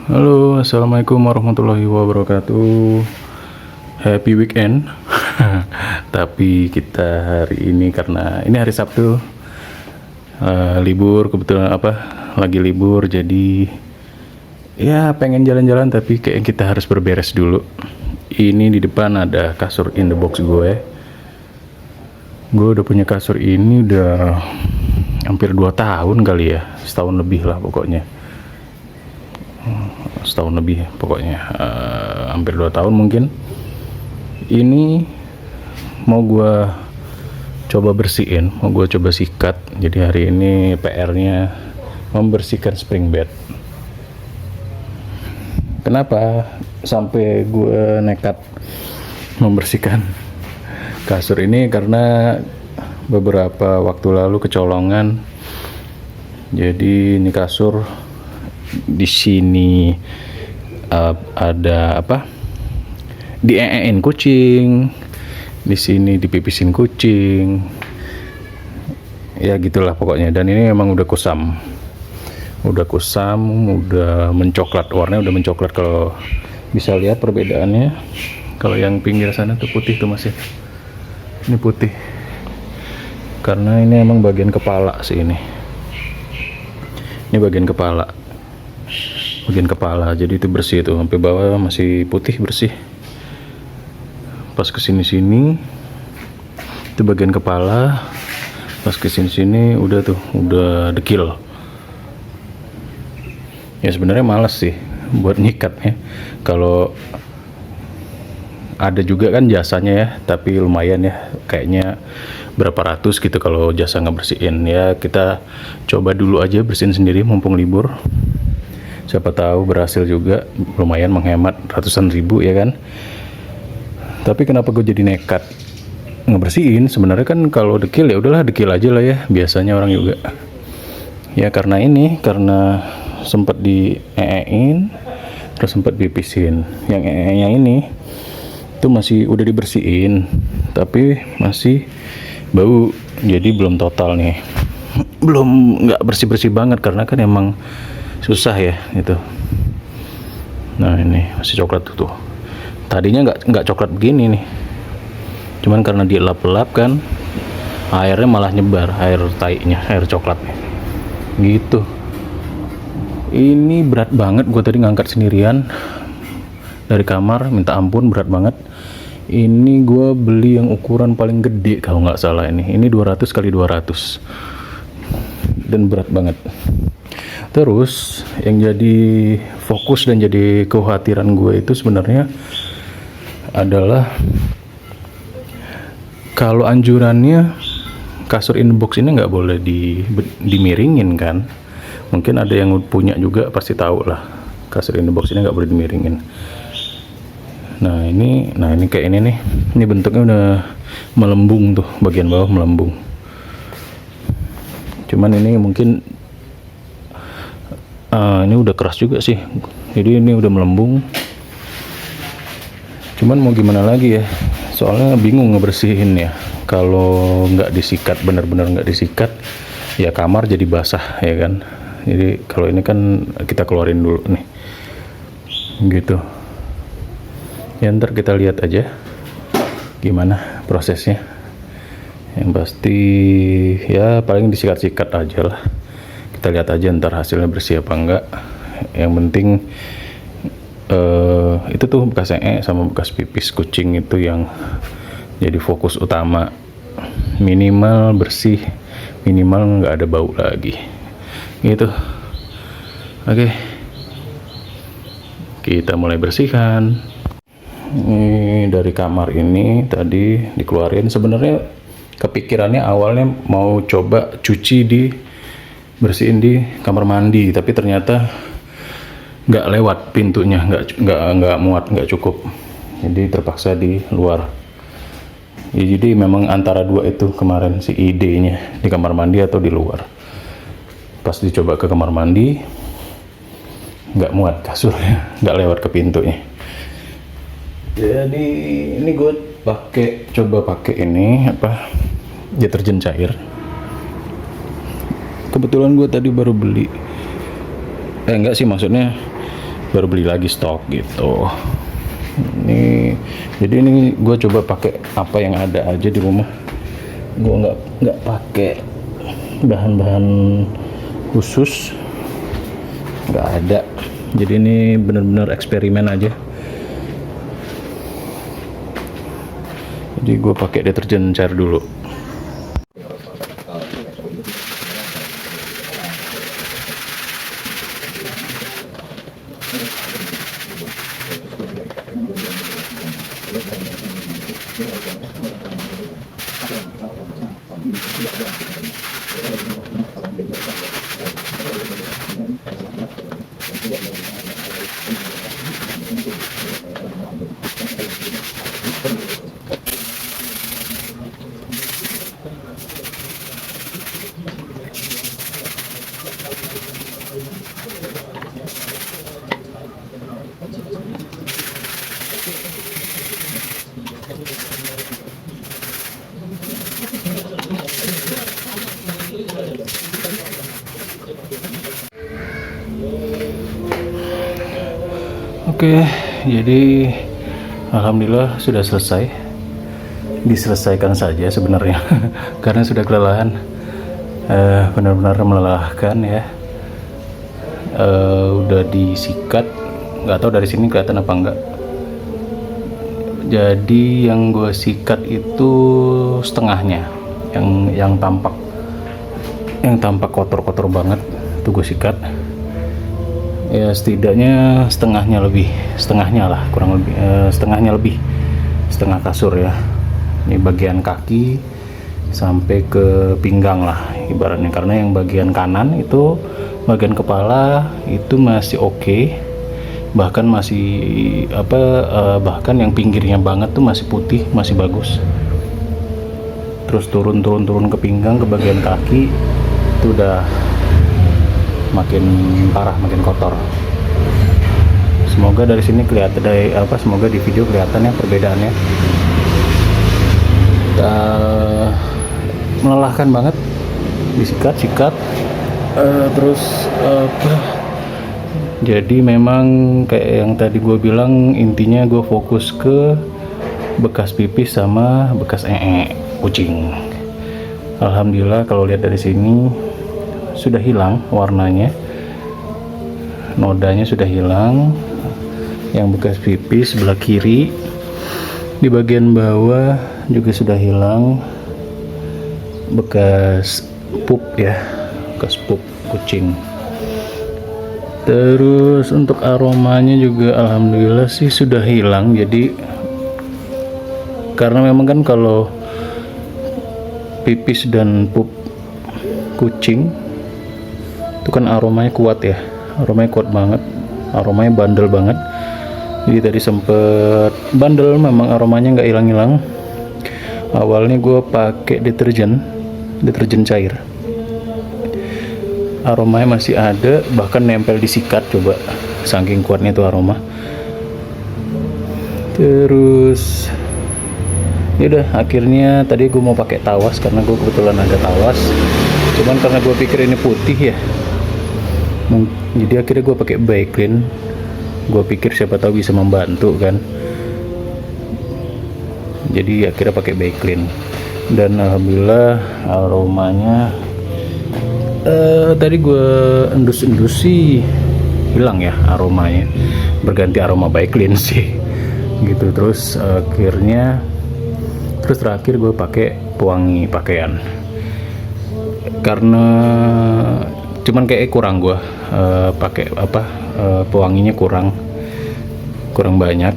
Halo, assalamualaikum warahmatullahi wabarakatuh. Happy weekend. Tapi kita hari ini karena ini hari Sabtu, libur kebetulan lagi libur, jadi ya pengen jalan-jalan tapi kayak kita harus berberes dulu. Ini di depan ada kasur in the box gue. Gue udah punya kasur ini udah hampir 2 tahun kali ya, setahun lebih lah pokoknya. Setahun lebih pokoknya, hampir 2 tahun mungkin. Ini mau gue coba bersihin, mau gue coba sikat. Jadi hari ini PR-nya membersihkan spring bed. Kenapa sampai gue nekat membersihkan kasur ini? Karena beberapa waktu lalu kecolongan. Jadi ini kasur di sini ada dieein kucing, di sini dipipisin kucing, ya gitulah pokoknya. Dan ini emang udah kusam, udah mencoklat, warnanya udah mencoklat. Kalau bisa lihat perbedaannya, kalau yang pinggir sana tuh putih tuh masih, ini putih karena ini emang bagian kepala sih. Ini bagian kepala, jadi itu bersih tuh, sampai bawah masih putih bersih. Pas kesini-sini itu bagian kepala, pas kesini-sini udah dekil. Ya sebenarnya malas sih buat nyikatnya. Kalau ada juga kan jasanya ya, tapi lumayan ya, kayaknya berapa ratus gitu kalau jasa ngebersihin. Ya kita coba dulu aja bersihin sendiri mumpung libur, siapa tahu berhasil juga, lumayan menghemat ratusan ribu ya kan. Tapi kenapa gue jadi nekat ngebersihin? Sebenarnya kan kalau dekil ya udahlah dekil aja lah ya, biasanya orang juga. Ya karena sempat dieein, terus sempat pipisin. Yang yang ini itu masih udah dibersihin, tapi masih bau. Jadi belum total nih, belum, nggak bersih banget karena kan emang susah ya itu. Nah ini masih coklat tuh. Tadinya nggak coklat begini nih, cuman karena dielap-elap kan, airnya malah nyebar, air tainya, air coklatnya gitu. Ini berat banget, gue tadi ngangkat sendirian dari kamar, minta ampun, berat banget. Ini gue beli yang ukuran paling gede kalau nggak salah, ini 200 kali 200 dan berat banget. Terus yang jadi fokus dan jadi kekhawatiran gue itu sebenarnya adalah kalau anjurannya kasur in box ini nggak boleh dimiringin kan. Mungkin ada yang punya juga pasti tahu lah, kasur in box ini nggak boleh dimiringin. Nah ini kayak ini nih, ini bentuknya udah melembung tuh, bagian bawah melembung. Cuman ini mungkin ini udah keras juga sih, jadi ini udah melembung. Cuman mau gimana lagi ya, soalnya bingung ngebersihin ya. Kalau nggak disikat, benar-benar nggak disikat, ya kamar jadi basah ya kan. Jadi kalau ini kan kita keluarin dulu nih, gitu. Ya ntar kita lihat aja gimana prosesnya. Yang pasti ya paling disikat-sikat aja lah. Kita lihat aja ntar hasilnya bersih apa enggak. Yang penting itu tuh bekas sama bekas pipis kucing itu yang jadi fokus utama. Minimal bersih, minimal nggak ada bau lagi gitu. Oke, kita mulai bersihkan. Ini dari kamar ini tadi dikeluarin. Sebenarnya kepikirannya awalnya mau coba bersihin di kamar mandi, tapi ternyata nggak lewat pintunya, nggak muat, nggak cukup. Jadi terpaksa di luar. Ya, jadi memang antara dua itu kemarin si idenya, di kamar mandi atau di luar. Pas dicoba ke kamar mandi, nggak muat kasurnya, nggak lewat ke pintunya. Jadi ini gue coba pakai ini deterjen cair. Kebetulan gue tadi baru beli, enggak sih, maksudnya baru beli lagi stok gitu. Ini jadi ini gue coba pakai apa yang ada aja di rumah. Gue nggak pakai bahan-bahan khusus, nggak ada. Jadi ini benar-benar eksperimen aja. Jadi gue pakai deterjen cair dulu. Oke, jadi alhamdulillah sudah selesai. Diselesaikan saja sebenarnya karena sudah kelelahan. Benar-benar melelahkan ya. Udah disikat, nggak tahu dari sini kelihatan apa enggak. Jadi yang gue sikat itu setengahnya, yang tampak kotor-kotor banget itu gue sikat. Ya setidaknya setengahnya lah, kurang lebih setengah kasur ya. Ini bagian kaki sampai ke pinggang lah ibaratnya, karena yang bagian kanan itu, bagian kepala itu masih oke, bahkan bahkan yang pinggirnya banget tuh masih putih, masih bagus. Terus turun ke pinggang, ke bagian kaki itu udah makin parah, makin kotor. Semoga dari sini kelihatan, semoga di video kelihatan ya perbedaannya. Melelahkan banget, disikat terus jadi memang kayak yang tadi gue bilang, intinya gue fokus ke bekas pipis sama bekas kucing. Alhamdulillah kalau lihat dari sini sudah hilang warnanya, nodanya sudah hilang. Yang bekas pipis sebelah kiri di bagian bawah juga sudah hilang, bekas pup ya, bekas pup kucing. Terus untuk aromanya juga alhamdulillah sih sudah hilang. Jadi karena memang kan kalau pipis dan pup kucing itu kan aromanya kuat ya, aromanya kuat banget, aromanya bandel banget. Jadi tadi sempet bandel, memang aromanya nggak hilang-hilang. Awalnya gue pakai deterjen cair, aromanya masih ada, bahkan nempel di sikat, coba saking kuatnya itu aroma. Terus yaudah, akhirnya tadi gue mau pakai tawas karena gue kebetulan ada tawas, cuman karena gue pikir ini putih ya, jadi akhirnya gue pakai Baiklin. Gue pikir siapa tahu bisa membantu kan, jadi akhirnya pakai Baiklin. Dan alhamdulillah aromanya tadi gue endus-endus sih hilang ya aromanya, berganti aroma Baiklin sih gitu. Terus terakhir gue pakai pewangi pakaian, karena cuman kayak kurang gue pakai pewanginya kurang banyak,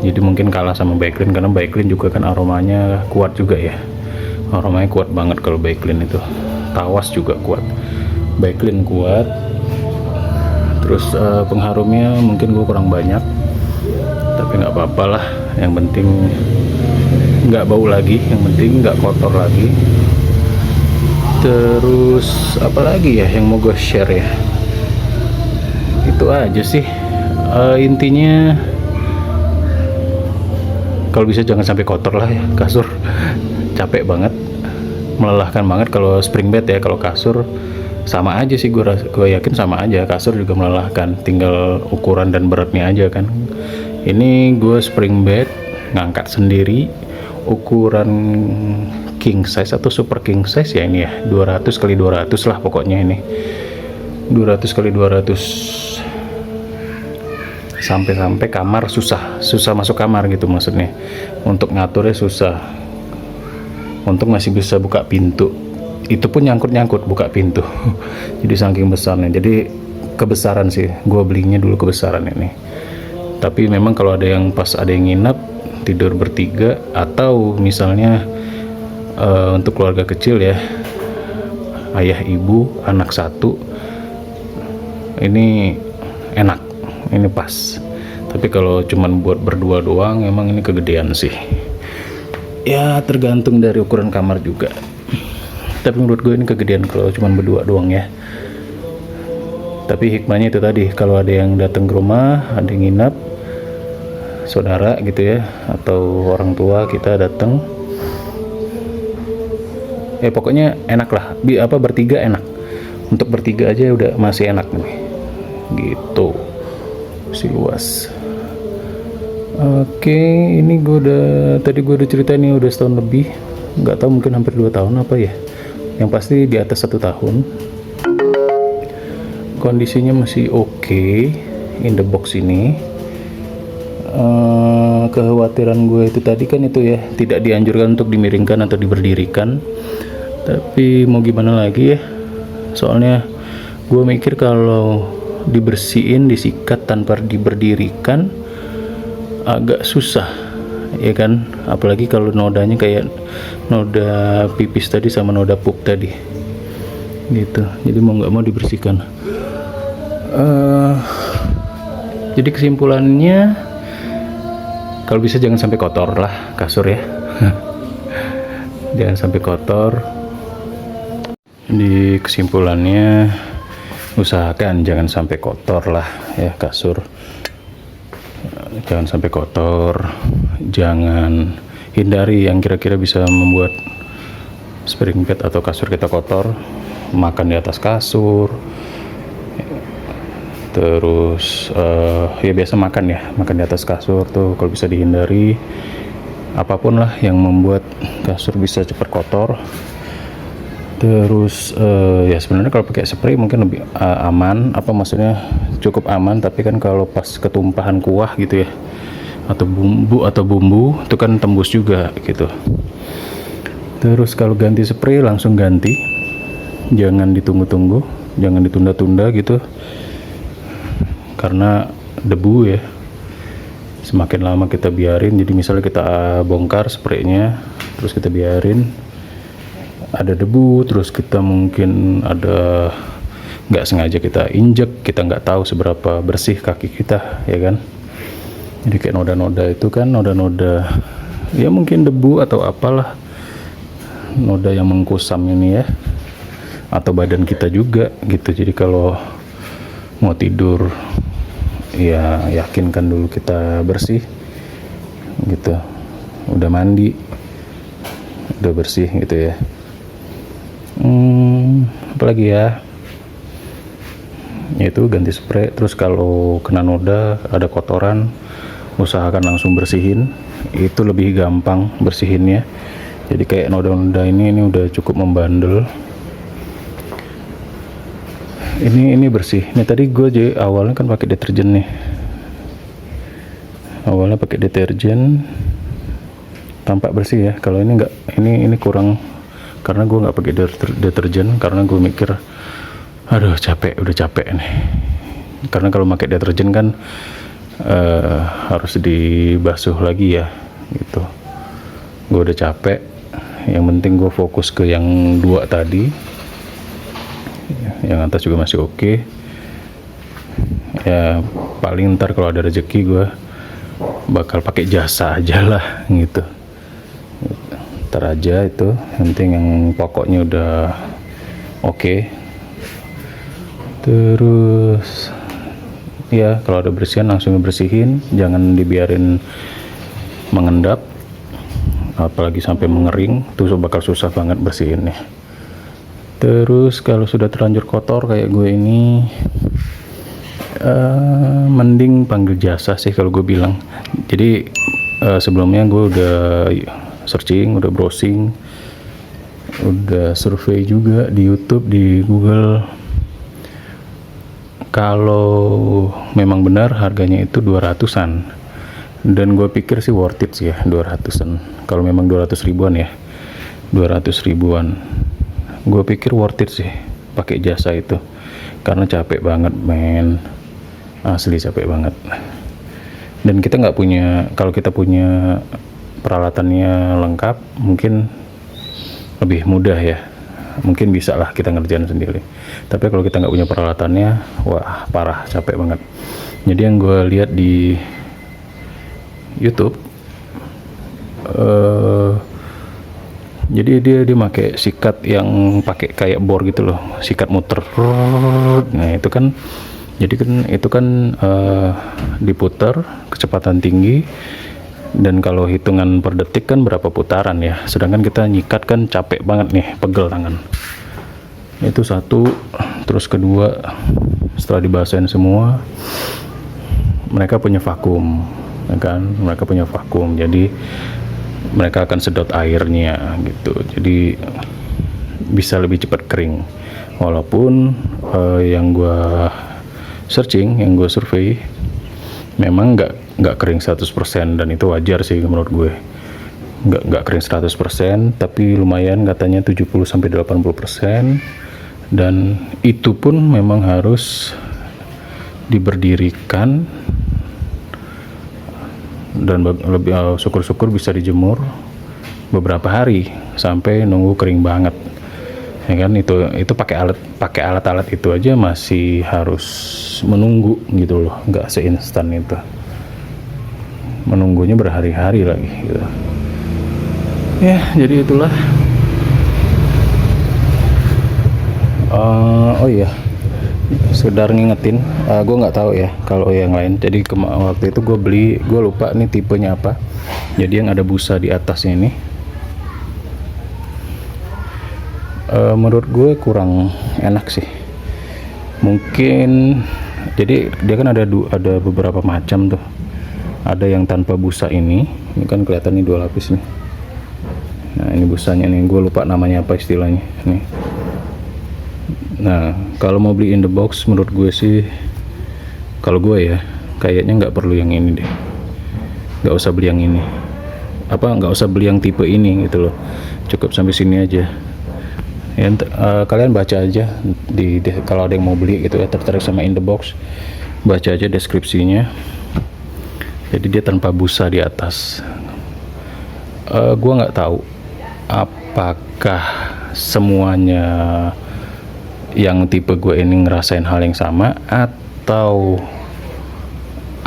jadi mungkin kalah sama Baiklin, karena Baiklin juga kan aromanya kuat juga ya, aromanya kuat banget kalau Baiklin itu. Tawas juga kuat, Baiklin kuat. Terus pengharumnya mungkin gue kurang banyak, tapi nggak apa-apa lah, yang penting nggak bau lagi, yang penting nggak kotor lagi. Terus apa lagi ya yang mau gue share ya, itu aja sih. Intinya kalau bisa jangan sampai kotor lah ya kasur. Capek banget, melelahkan banget kalau spring bed ya. Kalau kasur sama aja sih, gue yakin sama aja, kasur juga melelahkan, tinggal ukuran dan beratnya aja kan. Ini gue spring bed ngangkat sendiri, ukuran king size atau super king size ya ini ya, 200 kali 200 lah pokoknya ini, 200 kali 200. Sampai kamar susah masuk kamar gitu maksudnya, untuk ngaturnya susah. Untuk masih bisa buka pintu, itu pun nyangkut buka pintu. Jadi saking besarnya, jadi kebesaran sih, gue belinya dulu kebesaran ini. Tapi memang kalau ada yang pas ada yang nginap tidur bertiga, atau misalnya untuk keluarga kecil ya, ayah ibu anak satu, ini enak, ini pas. Tapi kalau cuman buat berdua doang emang ini kegedean sih ya, tergantung dari ukuran kamar juga. Tapi menurut gue ini kegedean kalau cuman berdua doang ya. Tapi hikmahnya itu tadi, kalau ada yang datang ke rumah, ada yang nginap, saudara gitu ya, atau orang tua kita datang, pokoknya enak lah, bertiga enak. Untuk bertiga aja udah masih enak nih gitu, si luas. Oke, ini tadi gue udah cerita nih, udah setahun lebih, nggak tahu mungkin hampir 2 tahun apa ya, yang pasti di atas 1 tahun. Kondisinya masih oke in the box ini. Kekhawatiran gue itu tadi kan itu ya, tidak dianjurkan untuk dimiringkan atau diberdirikan, tapi mau gimana lagi ya, soalnya gue mikir kalau dibersihin, disikat tanpa diberdirikan agak susah ya kan, apalagi kalau nodanya kayak noda pipis tadi sama noda pup tadi gitu. Jadi mau nggak mau dibersihkan. Jadi kesimpulannya, kalau bisa jangan sampai kotor lah kasur ya. Jangan sampai kotor. Di kesimpulannya, usahakan jangan sampai kotor lah ya kasur. Jangan sampai kotor, jangan, hindari yang kira-kira bisa membuat spring bed atau kasur kita kotor. Makan di atas kasur, terus ya biasa makan di atas kasur tuh kalau bisa dihindari. Apapun lah yang membuat kasur bisa cepat kotor. Terus ya sebenarnya kalau pakai spray mungkin lebih aman, maksudnya cukup aman. Tapi kan kalau pas ketumpahan kuah gitu ya, atau bumbu itu kan tembus juga gitu. Terus kalau ganti spray langsung ganti, jangan ditunggu-tunggu, jangan ditunda-tunda gitu, karena debu ya, semakin lama kita biarin. Jadi misalnya kita bongkar spraynya, terus kita biarin, ada debu, terus kita mungkin ada nggak sengaja kita injek, kita nggak tahu seberapa bersih kaki kita ya kan. Jadi kayak noda-noda itu kan, noda-noda ya mungkin debu atau apalah, noda yang mengkusam ini ya, atau badan kita juga gitu. Jadi kalau mau tidur ya yakinkan dulu kita bersih gitu, udah mandi, udah bersih gitu ya. Apalagi ya, yaitu ganti spray. Terus kalau kena noda, ada kotoran, usahakan langsung bersihin, itu lebih gampang bersihinnya. Jadi kayak noda-noda ini udah cukup membandel. Ini bersih. Ini tadi gue awalnya kan pakai deterjen nih. Awalnya pakai deterjen, tampak bersih ya. Kalau ini enggak, ini kurang, karena gue nggak pakai deterjen, karena gue mikir aduh udah capek nih. Karena kalau pakai deterjen kan harus dibasuh lagi ya gitu. Gue udah capek, yang penting gue fokus ke yang 2 tadi, yang atas juga masih oke. Ya paling ntar kalau ada rezeki gue bakal pakai jasa aja lah gitu. Ntar aja itu, yang penting yang pokoknya udah oke. Terus ya kalau ada bersihan langsung bersihin, jangan dibiarin mengendap, apalagi sampai mengering, tuh bakal susah banget bersihinnya. Terus kalau sudah terlanjur kotor kayak gue ini, mending panggil jasa sih kalau gue bilang. Jadi sebelumnya gue udah searching, udah browsing, udah survei juga di YouTube, di Google. Kalau memang benar harganya itu 200-an, dan gue pikir sih worth it sih ya 200-an. Kalau memang 200 ribuan ya, 200 ribuan gue pikir worth it sih pakai jasa itu, karena capek banget men, asli capek banget. Dan kita nggak punya, kalau kita punya peralatannya lengkap mungkin lebih mudah ya, mungkin bisa lah kita ngerjain sendiri. Tapi kalau kita nggak punya peralatannya, wah parah, capek banget. Jadi yang gue lihat di YouTube, jadi dia pakai sikat yang pakai kayak bor gitu loh, sikat muter. Nah itu kan, jadi kan itu kan diputar kecepatan tinggi, dan kalau hitungan per detik kan berapa putaran ya, sedangkan kita nyikat kan capek banget nih, pegel tangan. Itu satu. Terus kedua, setelah dibasahin semua, mereka punya vakum, ya kan, mereka punya vakum, jadi mereka akan sedot airnya gitu, jadi bisa lebih cepat kering. Walaupun yang gue searching, yang gue survei, memang nggak kering 100%, dan itu wajar sih menurut gue. Nggak kering 100%, tapi lumayan, katanya 70-80%, dan itu pun memang harus diberdirikan, dan lebih syukur-syukur bisa dijemur beberapa hari sampai nunggu kering banget, ya kan. Itu pakai alat-alat itu aja masih harus menunggu gitu loh, nggak seinstan itu, menunggunya berhari-hari lagi gitu ya. Jadi itulah. Oh iya, sekedar ngingetin, gue nggak tahu ya kalau yang lain. Jadi waktu itu gue lupa nih tipenya apa. Jadi yang ada busa di atasnya ini, menurut gue kurang enak sih. Mungkin jadi dia kan ada beberapa macam tuh. Ada yang tanpa busa ini kan kelihatan nih 2 lapis nih. Nah ini busanya nih, gue lupa namanya apa istilahnya nih. Nah kalau mau beli in the box, menurut gue sih, kalau gue ya kayaknya nggak perlu yang ini deh, nggak usah beli yang ini, nggak usah beli yang tipe ini gitu loh, cukup sampai sini aja ya. Kalian baca aja kalau ada yang mau beli gitu ya, tertarik sama in the box, baca aja deskripsinya. Jadi dia tanpa busa di atas. Gue nggak tahu apakah semuanya yang tipe gue ini ngerasain hal yang sama, atau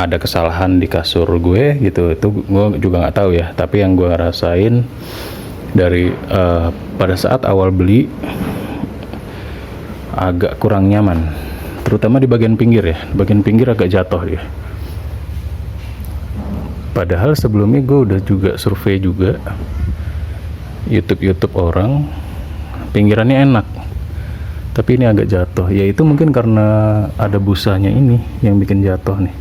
ada kesalahan di kasur gue gitu. Itu gue juga nggak tahu ya. Tapi yang gue rasain dari pada saat awal beli, agak kurang nyaman, terutama di bagian pinggir ya. Bagian pinggir agak jatuh dia. Padahal sebelumnya gue udah juga survei juga YouTube orang, pinggirannya enak, tapi ini agak jatuh. Ya itu mungkin karena ada busanya ini yang bikin jatuh nih.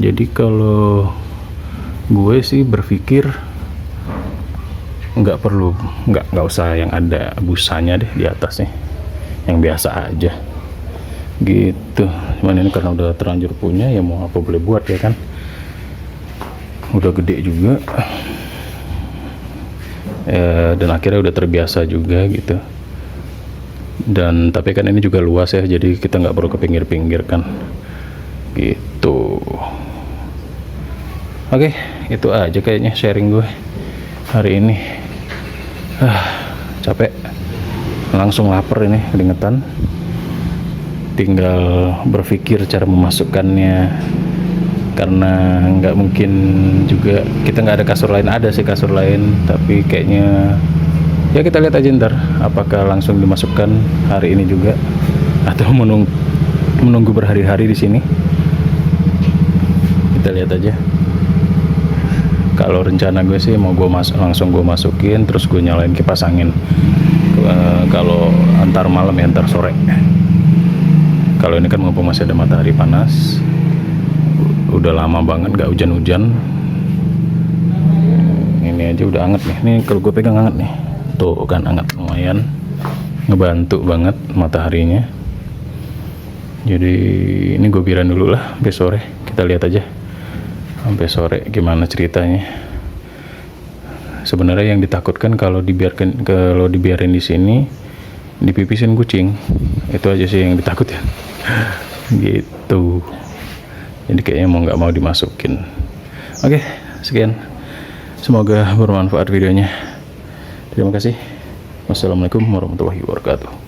Jadi kalau gue sih berpikir nggak usah yang ada busanya deh di atasnya, yang biasa aja gitu. Cuman ini karena udah terlanjur punya, ya mau apa boleh buat ya kan, udah gede juga dan akhirnya udah terbiasa juga gitu. Dan tapi kan ini juga luas ya, jadi kita nggak perlu ke pinggir-pinggir kan gitu. Oke, itu aja kayaknya sharing gue hari ini. Capek, langsung lapar ini, keringetan. Tinggal berpikir cara memasukkannya, karena nggak mungkin juga kita nggak ada kasur lain. Ada sih kasur lain, tapi kayaknya ya kita lihat aja ntar apakah langsung dimasukkan hari ini juga atau menunggu berhari-hari di sini. Kita lihat aja. Kalau rencana gue sih mau langsung gue masukin, terus gue nyalain kipas angin kalau antar malam ya, antar sore. Kalau ini kan mumpung masih ada matahari panas, udah lama banget gak hujan-hujan. Ini aja udah anget nih. Ini kalau gue pegang anget nih. Tuh kan anget, lumayan ngebantu banget mataharinya. Jadi ini gue biarin dulu lah sampai sore. Kita lihat aja sampai sore gimana ceritanya. Sebenarnya yang ditakutkan kalau dibiarin di sini dipipisin kucing. Itu aja sih yang ditakut ya. Gitu. Jadi kayaknya mau nggak mau dimasukin. Oke, sekian. Semoga bermanfaat videonya. Terima kasih. Wassalamualaikum warahmatullahi wabarakatuh.